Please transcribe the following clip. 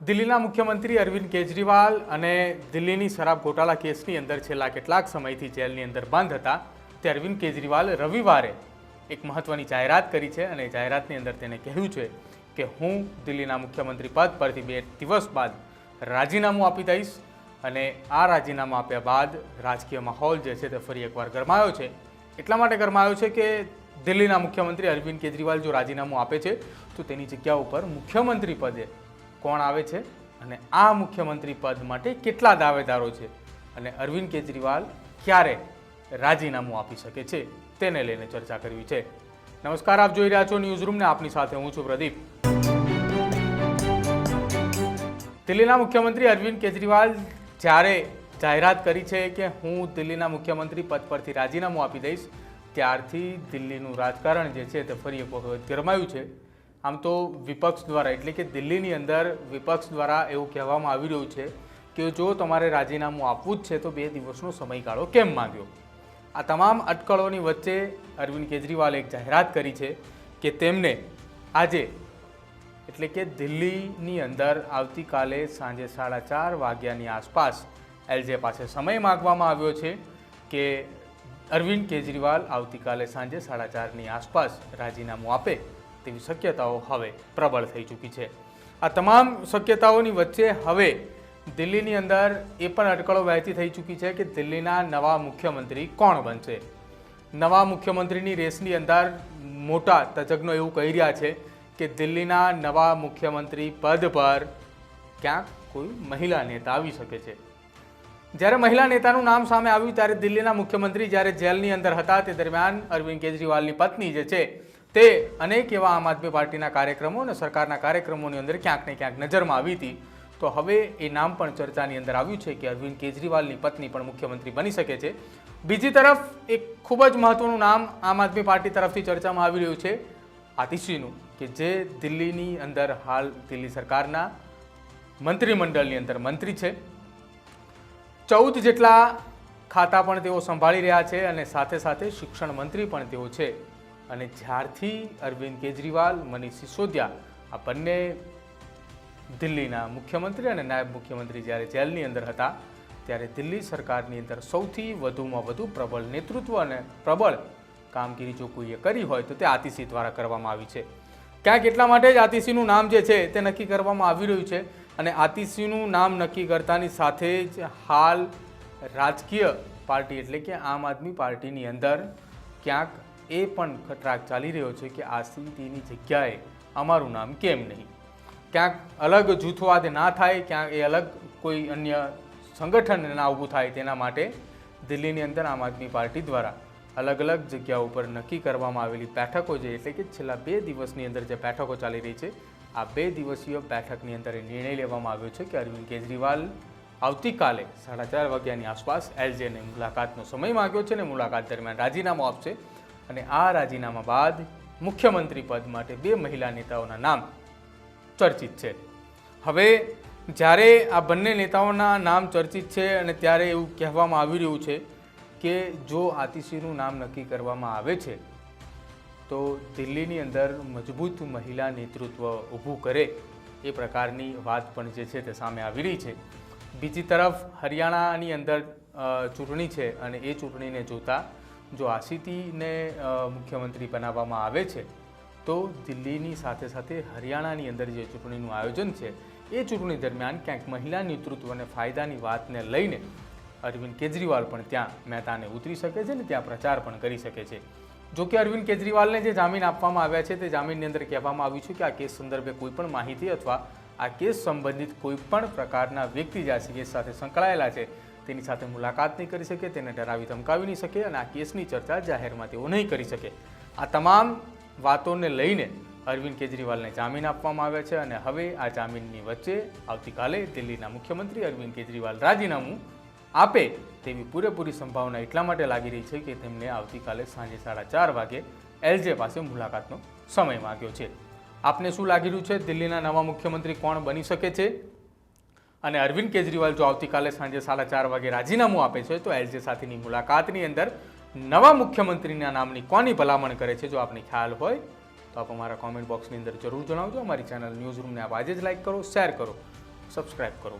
દિલ્હીના મુખ્યમંત્રી અરવિંદ કેજરીવાલ અને દિલ્હીની શરાબ ઘોટાળા કેસની અંદર છેલ્લા કેટલાક સમયથી જેલની અંદર બંધ હતા તે અરવિંદ કેજરીવાલ રવિવારે એક મહત્વની જાહેરાત કરી છે અને જાહેરાતની અંદર તેને કહ્યું છે કે હું દિલ્હીના મુખ્યમંત્રી પદ પરથી 2 દિવસ બાદ રાજીનામું આપી દઈશ અને આ રાજીનામું આપ્યા બાદ રાજકીય માહોલ જે છે તે ફરી એકવાર ગરમાયો છે। એટલા માટે ગરમાયો છે કે દિલ્હીના મુખ્યમંત્રી અરવિંદ કેજરીવાલ જો રાજીનામું આપે છે તો તેની જગ્યા ઉપર મુખ્યમંત્રી પદે કોણ આવે છે અને આ મુખ્યમંત્રી પદ માટે કેટલા દાવેદારો છે અને અરવિંદ કેજરીવાલ ક્યારે રાજીનામું આપી શકે છે તેને લઈને ચર્ચા કરવી છે। નમસ્કાર, આપ જોઈ રહ્યા છો ન્યૂઝરૂમ ને આપની સાથે હું છું પ્રદીપ। દિલ્હીના મુખ્યમંત્રી અરવિંદ કેજરીવાલ જ્યારે જાહેરાત કરી છે કે હું દિલ્હીના મુખ્યમંત્રી પદ પરથી રાજીનામું આપી દઈશ ત્યારથી દિલ્હીનું રાજકારણ જે છે તે ફરી એક વખત ગરમાયું છે। આમ તો વિપક્ષ દ્વારા એટલે કે દિલ્હીની અંદર વિપક્ષ દ્વારા એવું કહેવામાં આવી રહ્યું છે કે જો તમારે રાજીનામું આપવું જ છે તો 2 દિવસનો સમયગાળો કેમ માંગ્યો। આ તમામ અટકળોની વચ્ચે અરવિંદ કેજરીવાલે એક જાહેરાત કરી છે કે તેમને આજે એટલે કે દિલ્હીની અંદર આવતીકાલે સાંજે 4:30 વાગ્યાની આસપાસ એલજે પાસે સમય માંગવામાં આવ્યો છે કે અરવિંદ કેજરીવાલ આવતીકાલે સાંજે 4:30ની આસપાસ રાજીનામું આપે તેવી શક્યતાઓ હવે પ્રબળ થઈ ચૂકી છે। આ તમામ શક્યતાઓની વચ્ચે હવે દિલ્હીની અંદર એ પણ અટકળો વહેતી થઈ ચૂકી છે કે દિલ્હીના નવા મુખ્યમંત્રી કોણ બનશે। નવા મુખ્યમંત્રીની રેસની અંદર મોટા તજજ્ઞો એવું કહી રહ્યા છે કે દિલ્હીના નવા મુખ્યમંત્રી પદ પર ક્યાંક કોઈ મહિલા નેતા આવી શકે છે। જ્યારે મહિલા નેતાનું નામ સામે આવ્યું ત્યારે દિલ્હીના મુખ્યમંત્રી જ્યારે જેલની અંદર હતા તે દરમિયાન અરવિંદ કેજરીવાલની પત્ની જે છે તે અનેક એવા આમ આદમી પાર્ટીના કાર્યક્રમો અને સરકારના કાર્યક્રમોની અંદર ક્યાંક ને ક્યાંક નજરમાં આવી હતી। તો હવે એ નામ પણ ચર્ચાની અંદર આવ્યું છે કે અરવિંદ કેજરીવાલની પત્ની પણ મુખ્યમંત્રી બની શકે છે। બીજી તરફ એક ખૂબ જ મહત્વનું નામ આમ આદમી પાર્ટી તરફથી ચર્ચામાં આવી રહ્યું છે આતિશીનું, કે જે દિલ્હીની અંદર હાલ દિલ્હી સરકારના મંત્રીમંડળની અંદર મંત્રી છે। 14 જેટલા ખાતા પણ તેઓ સંભાળી રહ્યા છે અને સાથે સાથે શિક્ષણ મંત્રી પણ તેઓ છે। અને જ્યારથી અરવિંદ કેજરીવાલ, મનીષ સિસોદિયા આ બંને દિલ્હીના મુખ્યમંત્રી અને નાયબ મુખ્યમંત્રી જ્યારે જેલની અંદર હતા ત્યારે દિલ્હી સરકારની અંદર સૌથી વધુમાં વધુ પ્રબળ નેતૃત્વ અને પ્રબળ કામગીરી જો કોઈએ કરી હોય તો તે આતિશી દ્વારા કરવામાં આવી છે। ક્યાંક એટલા માટે જ આતિશીનું નામ જે છે તે નક્કી કરવામાં આવી રહ્યું છે અને આતિશીનું નામ નક્કી કરતાની સાથે જ હાલ રાજકીય પાર્ટી એટલે કે આમ આદમી પાર્ટીની અંદર ક્યાંક એ પણ ખટરાક ચાલી રહ્યો છે કે આતિશીની જગ્યાએ અમારું નામ કેમ નહીં। ક્યાંક અલગ જૂથવાદ ના થાય, ક્યાંક એ અલગ કોઈ અન્ય સંગઠન ના ઊભું થાય તેના માટે દિલ્હીની અંદર આમ આદમી પાર્ટી દ્વારા અલગ અલગ જગ્યાઓ ઉપર નક્કી કરવામાં આવેલી બેઠકો છે એટલે કે છેલ્લા 2 દિવસની અંદર જે બેઠકો ચાલી રહી છે આ 2 દિવસીય બેઠકની અંદર એ નિર્ણય લેવામાં આવ્યો છે કે અરવિંદ કેજરીવાલ આવતીકાલે 4:30 વાગ્યાની આસપાસ એલજેની મુલાકાતનો સમય માંગ્યો છે અને મુલાકાત દરમિયાન રાજીનામું આપશે અને આ રાજીનામા બાદ મુખ્યમંત્રી પદ માટે 2 મહિલા નેતાઓના નામ ચર્ચિત છે। હવે જ્યારે આ બંને નેતાઓના નામ ચર્ચિત છે અને ત્યારે એવું કહેવામાં આવી રહ્યું છે કે જો આતિશીનું નામ નક્કી કરવામાં આવે છે તો દિલ્હીની અંદર મજબૂત મહિલા નેતૃત્વ ઊભું કરે એ પ્રકારની વાત પણ જે છે તે સામે આવી રહી છે। બીજી તરફ હરિયાણાની અંદર ચૂંટણી છે અને એ ચૂંટણીને જોતા જો આસિતીને મુખ્યમંત્રી બનાવવામાં આવે છે તો દિલ્હીની સાથે સાથે હરિયાણાની અંદર જે ચૂંટણીનું આયોજન છે એ ચૂંટણી દરમિયાન ક્યાંક મહિલા નેતૃત્વ અને ફાયદાની વાતને લઈને અરવિંદ કેજરીવાલ પણ ત્યાં મેદાને ઉતરી શકે છે અને ત્યાં પ્રચાર પણ કરી શકે છે। જોકે અરવિંદ કેજરીવાલને જે જામીન આપવામાં આવ્યા છે તે જામીનની અંદર કહેવામાં આવ્યું છે કે આ કેસ સંદર્ભે કોઈ પણ માહિતી અથવા આ કેસ સંબંધિત કોઈ પણ પ્રકારના વ્યક્તિ જે આ કેસ સાથે સંકળાયેલા છે તેની સાથે મુલાકાત નહીં કરી શકે, તેને ડરાવી ધમકાવી નહીં શકે અને આ કેસની ચર્ચા જાહેરમાં તેઓ નહીં કરી શકે। આ તમામ વાતોને લઈને અરવિંદ કેજરીવાલને જામીન આપવામાં આવ્યા છે અને હવે આ જામીનની વચ્ચે આવતીકાલે દિલ્હીના મુખ્યમંત્રી અરવિંદ કેજરીવાલ રાજીનામું આપે તેવી પૂરેપૂરી સંભાવના એટલા માટે લાગી રહી છે કે તેમને આવતીકાલે સાંજે 4:30 વાગે એલજે પાસે મુલાકાતનો સમય માંગ્યો છે। આપને શું લાગી રહ્યું છે, દિલ્હીના નવા મુખ્યમંત્રી કોણ બની શકે છે અને અરવિંદ કેજરીવાલ જો આવતીકાલે સાંજે 4:30 વાગે રાજીનામું આપે છે તો એલજે સાથેની મુલાકાતની અંદર નવા મુખ્યમંત્રીના નામની કોની ભલામણ કરે છે? જો આપને ખ્યાલ હોય તો આપ અમારા કોમેન્ટ બોક્સની અંદર જરૂર જણાવજો। અમારી ચેનલ ન્યૂઝરૂમને આપ આજે જ લાઇક કરો, શેર કરો સબસ્ક્રાઈબ કરો.